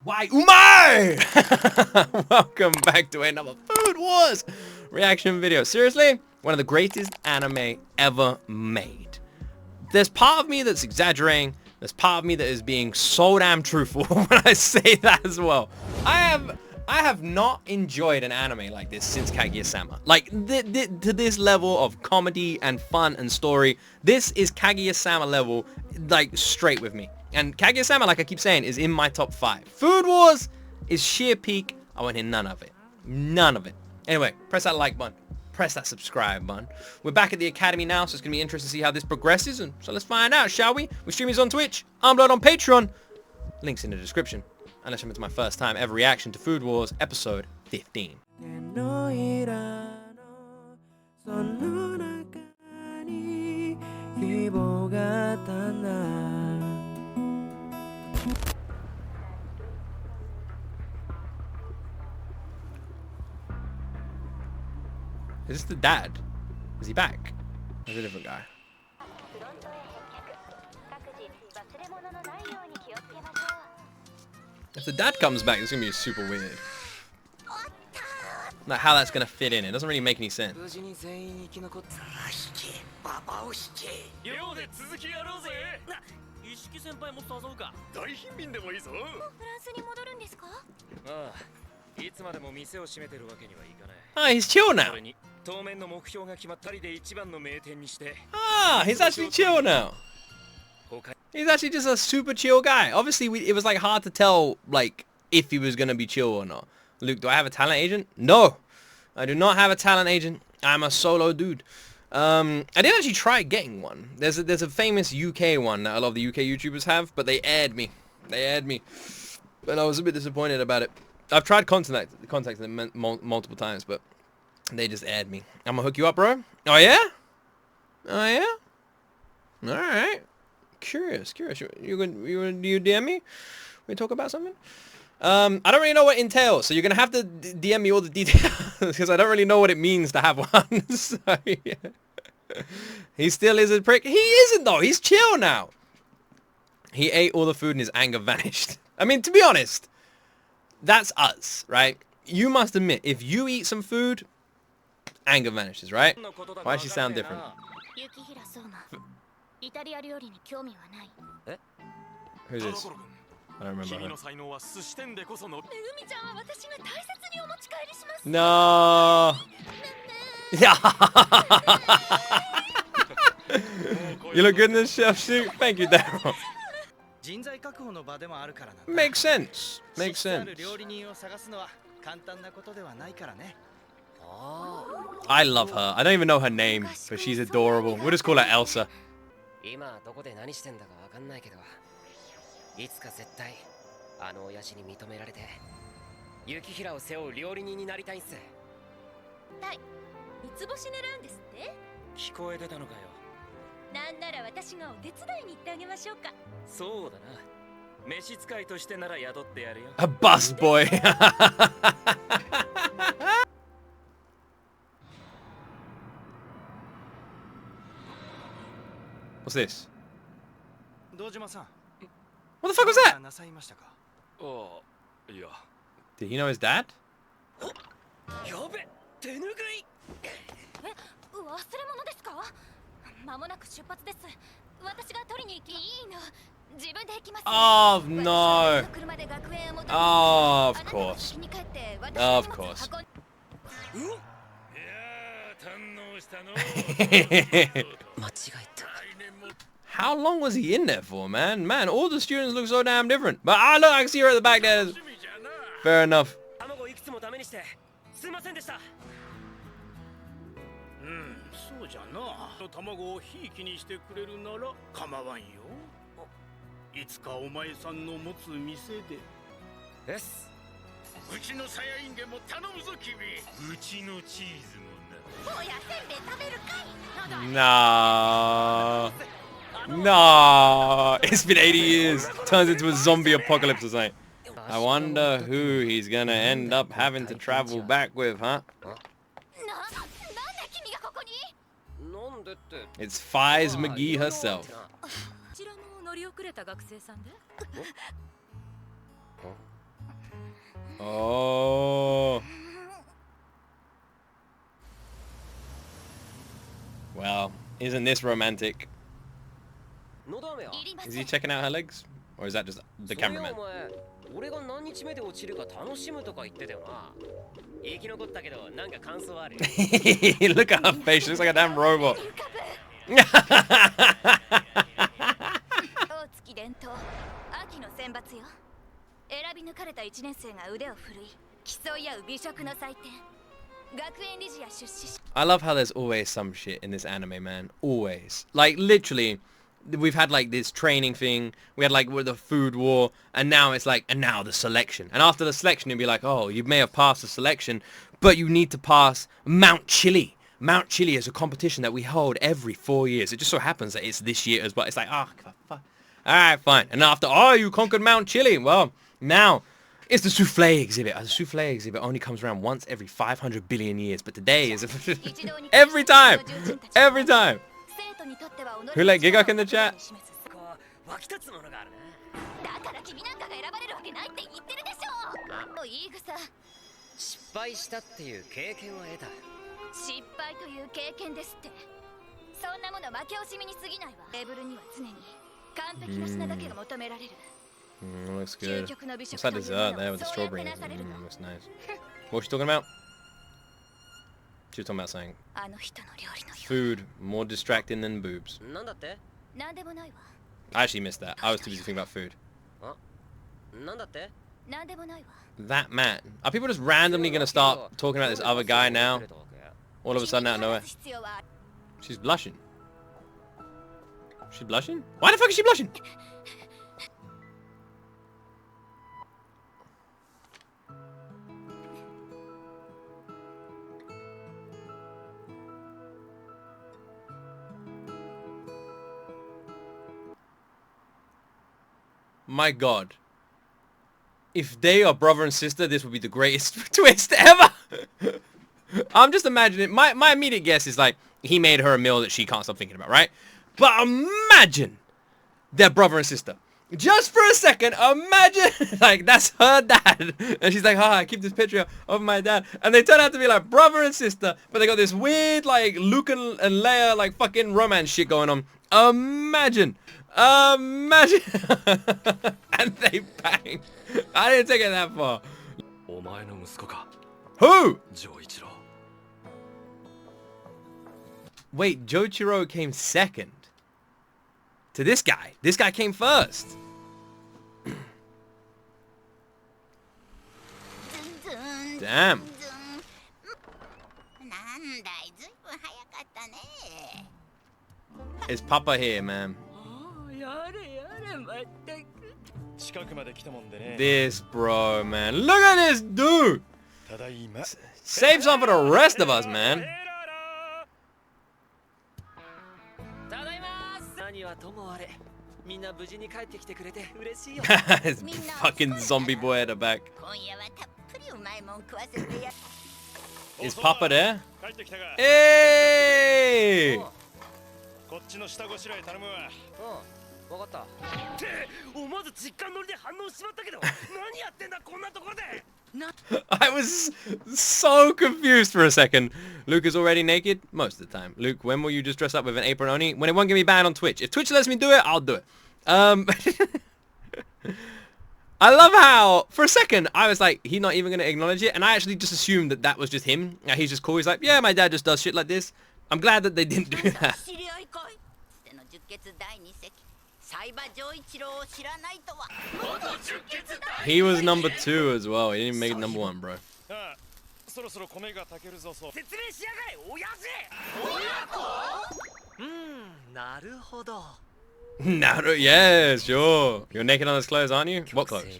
Why umai! Welcome back to another Food Wars reaction video. Seriously, one of the greatest anime ever made. There's part of me that's exaggerating. There's part of me that is being so damn truthful when I say that as well. I have not enjoyed an anime like this since Kaguya-sama. Like, to this level of comedy and fun and story. This is Kaguya-sama level, like, straight with me. And Kaguya-sama, like I keep saying, is in my top 5. Food Wars is sheer peak. I want to hear none of it. None of it. Anyway, press that like button. Press that subscribe button. We're back at the Academy now, so it's going to be interesting to see how this progresses. And so let's find out, shall we? We stream these on Twitch. UNBLURRED on Patreon. Links in the description. Unless it's my first time ever reaction to Food Wars, episode 15. Is this the dad? Is he back? Or is it a different guy? If the dad comes back, it's gonna be super weird. Like how that's gonna fit in. It doesn't really make any sense. Ah, he's chill now. Ah, he's actually chill now. He's actually just a super chill guy. Obviously, it was like hard to tell like if he was gonna be chill or not. Luke, do I have a talent agent? No, I do not have a talent agent. I'm a solo dude. I didn't actually try getting one. There's a famous UK one that a lot of the UK YouTubers have, but they aired me. They aired me, and I was a bit disappointed about it. I've tried contacting them multiple times, but they just aired me. I'm gonna hook you up, bro. Oh yeah? Oh yeah? All right. Curious. You DM me? We talk about something? I don't really know what it entails, so you're gonna have to DM me all the details because I don't really know what it means to have one. So, yeah. He still is a prick. He isn't though. He's chill now. He ate all the food and his anger vanished. I mean, to be honest, that's us, right? You must admit, if you eat some food, anger vanishes, right? Why does she sound different? Who's this? I don't remember her. No. You look good in this chef suit. Thank you, Daryl. Makes sense. Makes sense. I love her. I don't even know her name, but she's adorable. We'll just call her Elsa. A bus boy. What's this? What the fuck was that? Did he know his dad? Oh no. Oh, of course. Of course. How long was he in there for, man? Man, all the students look so damn different. But look, I can see her at the back there. Fair enough. No. No. It's been 80 years. Turns into a zombie apocalypse or something. I wonder who he's gonna end up having to travel back with, huh? It's Fies McGee herself. Isn't this romantic? Is he checking out her legs? Or is that just the cameraman? Look at her face, she looks like a damn robot. I love how there's always some shit in this anime, man. Always. Like, literally, we've had, like, this training thing. We had, like, with the food war. And now it's like, and now the selection. And after the selection, you'd be like, oh, you may have passed the selection, but you need to pass Mount Chili. Mount Chili is a competition that we hold every 4 years. It just so happens that it's this year as well. It's like, oh, fuck. All right, fine. And after, oh, you conquered Mount Chili. Well, now it's the souffle exhibit. The souffle exhibit only comes around once every 500 billion years. But today is every time. Every time. Who let Gigok in the chat? Looks good. What's that dessert there with the strawberry? Looks nice. What was she talking about? She was talking about saying food more distracting than boobs. I actually missed that. I was too busy thinking about food. That man. Are people just randomly gonna start talking about this other guy now? All of a sudden out of nowhere. She's blushing. She's blushing? Why the fuck is she blushing? My God. If they are brother and sister, this would be the greatest twist ever. I'm just imagining. My immediate guess is like, he made her a meal that she can't stop thinking about, right? But imagine they're brother and sister. Just for a second, imagine, like, that's her dad. And she's like, I keep this picture of my dad. And they turn out to be like brother and sister. But they got this weird, like, Luke and Leia, like, fucking romance shit going on. Imagine. Imagine. And they bang. I didn't take it that far. Who? Wait, Joichiro came second to this guy. This guy came first. Damn. Is Papa here, man? This bro, man. Look at this dude. Save some for the rest of us, man. His fucking zombie boy at the back. Is Papa there? Hey! I was so confused for a second. Luke is already naked most of the time. Luke, when will you just dress up with an apron only? When it won't get me banned on Twitch. If Twitch lets me do it, I'll do it. I love how, for a second, I was like, he's not even going to acknowledge it. And I actually just assumed that that was just him. He's just cool. He's like, yeah, my dad just does shit like this. I'm glad that they didn't do that. He was number 2 as well. He didn't make number 1, bro. Naru, yeah, sure. You're naked on his clothes, aren't you? What clothes?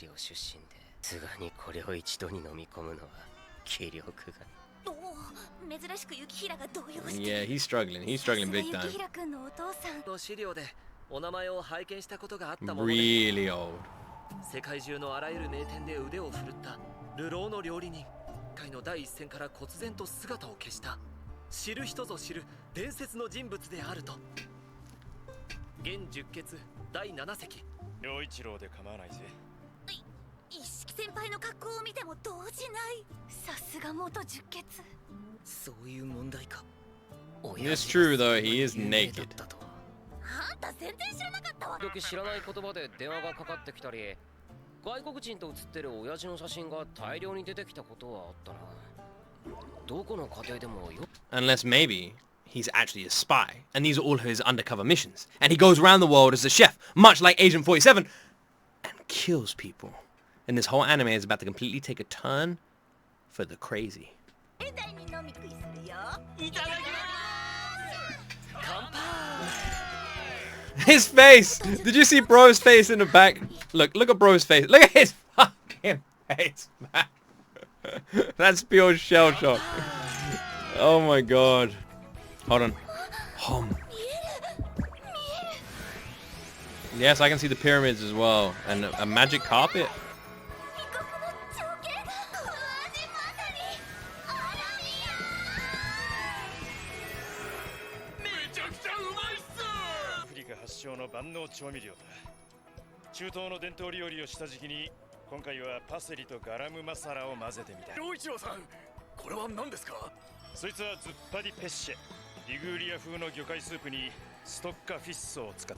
Yeah, he's struggling. He's struggling big time. Really old. It's true though, he is naked. あんた全然知らなかったわ。時知らない言葉で電話がかかってきたり、外国人と写ってる親父の写真が大量に出てきたことはあったな。どこの家庭でもよ。 Unless maybe he's actually a spy, and these are all his undercover missions, and he goes around the world as a chef, much like Agent 47, and kills people. And this whole anime is about to completely take a turn for the crazy. His face! Did you see bro's face in the back? Look at bro's face. Look at his fucking face, man. That's pure shell shock. Oh my god. Hold on. Yes, I can see the pyramids as well. And a magic carpet.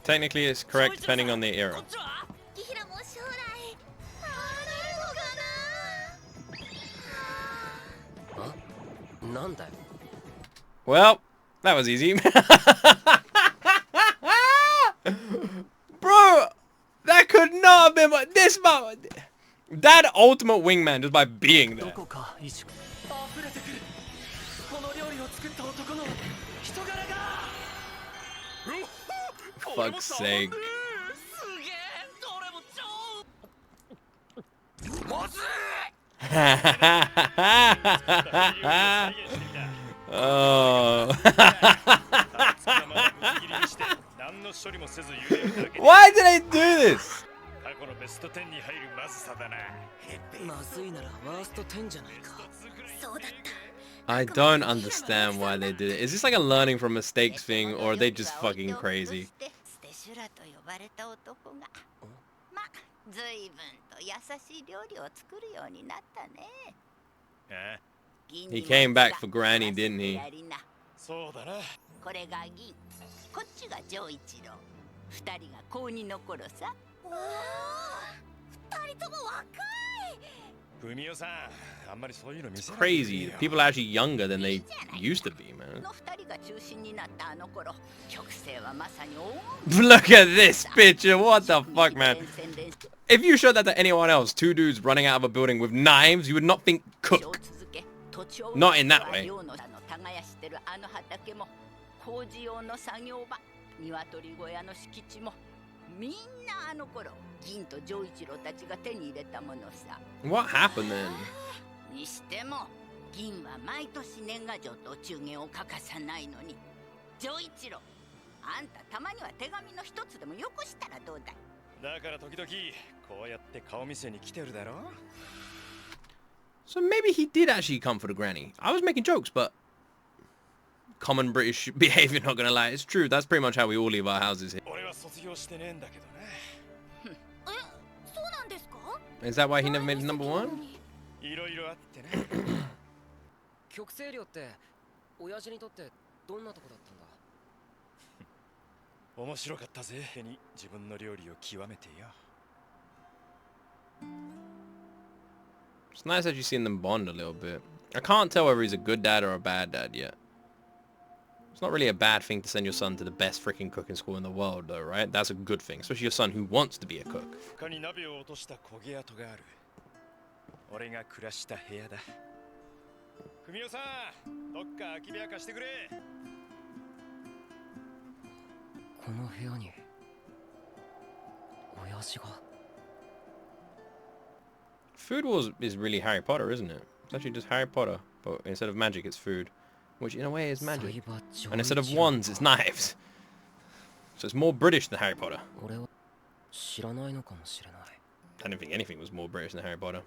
Technically, it's correct depending on the era. Well, that was easy. Bro, that could not have been this much. That ultimate wingman just by being there. Fuck's sake. Oh. Why did I do this? I don't understand why they did it. Is this like a learning from mistakes thing, or are they just fucking crazy? He came back for Granny, didn't he? It's crazy. People are actually younger than they used to be, man. Look at this picture. What the fuck, man? If you showed that to anyone else, two dudes running out of a building with knives, you would not think cook. Not in that way. What happened then? So maybe he did actually come for the granny. I was making jokes, but common British behavior, not gonna lie. It's true. That's pretty much how we all leave our houses here. Is that why he never made it number one? It's nice that you've seen them bond a little bit. I can't tell whether he's a good dad or a bad dad yet. It's not really a bad thing to send your son to the best freaking cooking school in the world though, right? That's a good thing, especially your son who wants to be a cook. Food Wars is really Harry Potter, isn't it? It's actually just Harry Potter, but instead of magic, it's food. Which in a way is magic. And instead of wands, it's knives. So it's more British than Harry Potter. I don't think anything was more British than Harry Potter.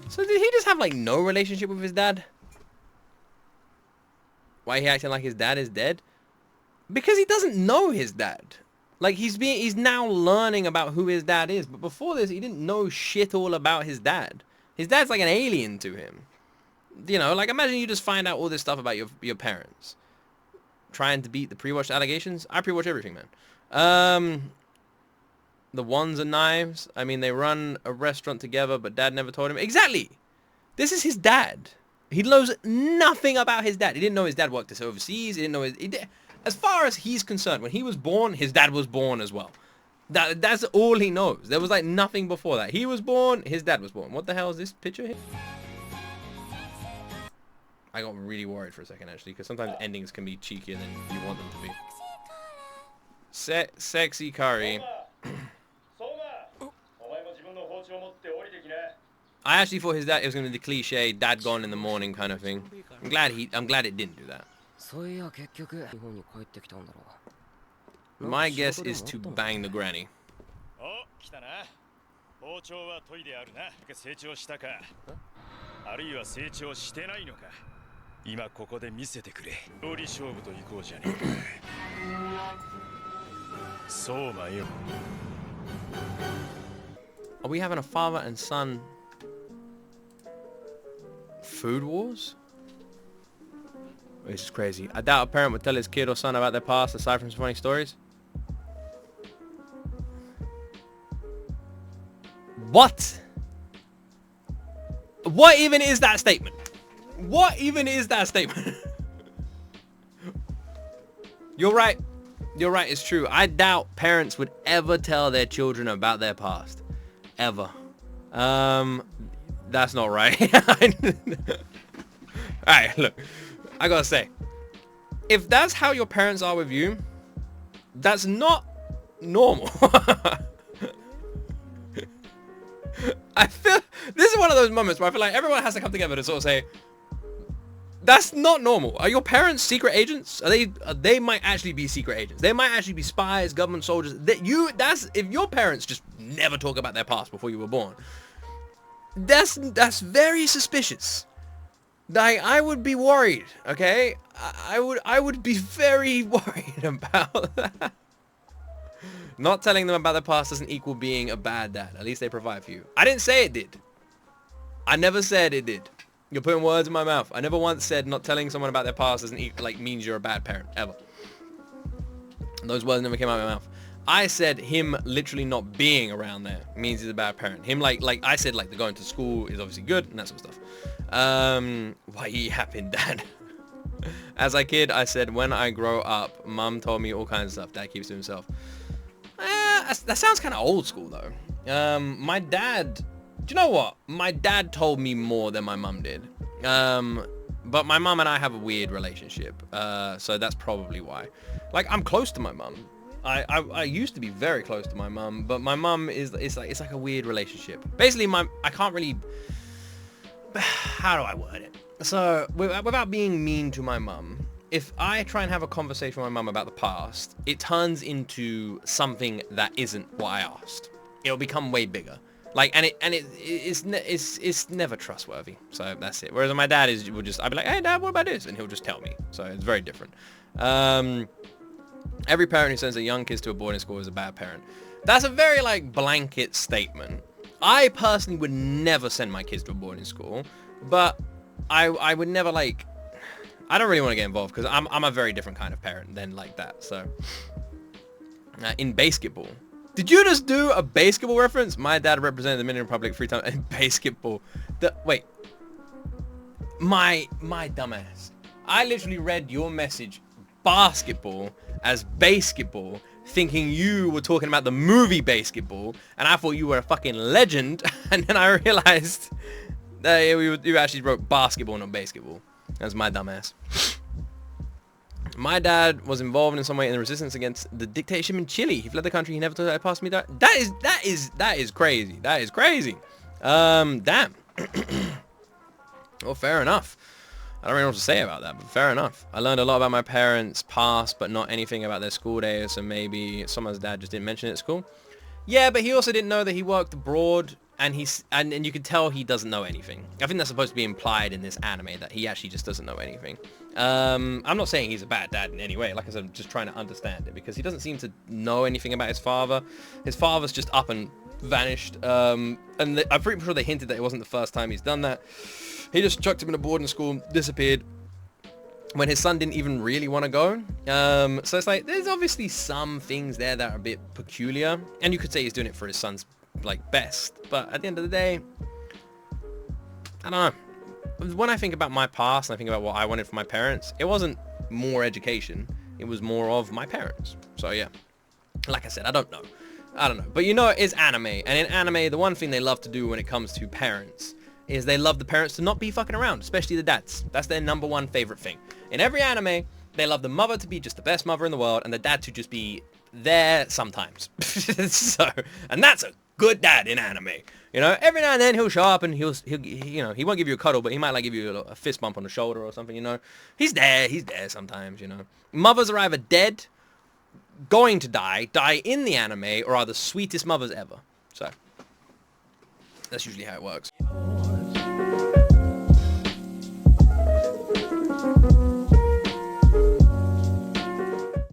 So did he just have like no relationship with his dad? Why he acting like his dad is dead? Because he doesn't know his dad. Like he's now learning about who his dad is, but before this he didn't know shit all about his dad. His dad's like an alien to him. You know, like imagine you just find out all this stuff about your parents. Trying to beat the pre-watched allegations. I pre-watch everything, man. The Wands and Knives. I mean, they run a restaurant together, but dad never told him. Exactly. This is his dad. He knows nothing about his dad. He didn't know his dad worked this overseas. He didn't know as far as he's concerned, when he was born, his dad was born as well. That's all he knows. There was like nothing before that. He was born, his dad was born. What the hell is this picture here? I got really worried for a second, actually, because sometimes endings can be cheekier than you want them to be. Sexy curry. I actually thought his dad, it was going to be the cliche dad gone in the morning kind of thing. I'm glad it didn't do that. My guess is to bang the granny. Are we having a father and son food wars? This is crazy. I doubt a parent would tell his kid or son about their past aside from some funny stories. What? What even is that statement? What even is that statement? You're right. You're right, it's true. I doubt parents would ever tell their children about their past. Ever. That's not right. Alright, look. I gotta say, if that's how your parents are with you, that's not normal. I feel this is one of those moments where I feel like everyone has to come together to sort of say, that's not normal. Are your parents secret agents? They might actually be secret agents. They might actually be spies, government soldiers. If your parents just never talk about their past before you were born, that's very suspicious. Like, I would be worried, okay? I would be very worried about that. Not telling them about their past doesn't equal being a bad dad. At least they provide for you. I didn't say it did. I never said it did. You're putting words in my mouth. I never once said not telling someone about their past doesn't means you're a bad parent, ever. Those words never came out of my mouth. I said him literally not being around there means he's a bad parent. Him like I said, like the going to school is obviously good and that sort of stuff. Why he happened, dad? As a kid, I said when I grow up, mum told me all kinds of stuff. Dad keeps to himself. That sounds kind of old school though. My dad. Do you know what? My dad told me more than my mum did. But my mum and I have a weird relationship. So that's probably why. Like, I'm close to my mum. I used to be very close to my mum, but my mum it's like a weird relationship. Basically, I can't really. How do I word it? So without being mean to my mum, if I try and have a conversation with my mum about the past, it turns into something that isn't what I asked. It'll become way bigger. Like, it's never trustworthy. So that's it. Whereas my dad I'd be like, hey dad, what about this? And he'll just tell me. So it's very different. Every parent who sends their young kids to a boarding school is a bad parent. That's a very like blanket statement. I personally would never send my kids to a boarding school, but I would never like, I don't really want to get involved because I'm a very different kind of parent than like that. So in basketball. Did you just do a basketball reference? My dad represented the Dominican Republic 3 times in basketball. Wait. My dumbass. I literally read your message, basketball, as basketball, thinking you were talking about the movie Basketball, and I thought you were a fucking legend, and then I realized that you actually wrote basketball, not basketball. That's my dumbass. My dad was involved in some way in the resistance against the dictatorship in Chile. He fled the country. He never told that past me. That is crazy. That is crazy. Damn. Well, fair enough. I don't really know what to say about that, but fair enough. I learned a lot about my parents' past, but not anything about their school days. So maybe someone's dad just didn't mention it at school. Yeah, but he also didn't know that he worked abroad, and you could tell he doesn't know anything. I think that's supposed to be implied in this anime, that he actually just doesn't know anything. I'm not saying he's a bad dad in any way. Like I said, I'm just trying to understand it, because he doesn't seem to know anything about his father. His father's just up and vanished. And I'm pretty sure they hinted that it wasn't the first time he's done that. He just chucked him in a boarding school, disappeared, when his son didn't even really want to go. So it's like, there's obviously some things there that are a bit peculiar, and you could say he's doing it for his son's, like, best. But at the end of the day, I don't know. When I think about my past, and I think about what I wanted for my parents, it wasn't more education. It was more of my parents. So yeah, like I said, I don't know. But you know, it's anime. And in anime, the one thing they love to do when it comes to parents is they love the parents to not be fucking around, especially the dads. That's their number one favorite thing. In every anime, they love the mother to be just the best mother in the world and the dad to just be there sometimes. So, and that's a good dad in anime. You know, every now and then he'll show up and he'll you know, he won't give you a cuddle, but he might like give you a fist bump on the shoulder or something, you know. He's there sometimes, you know. Mothers are either dead, going to die in the anime, or are the sweetest mothers ever. So, that's usually how it works.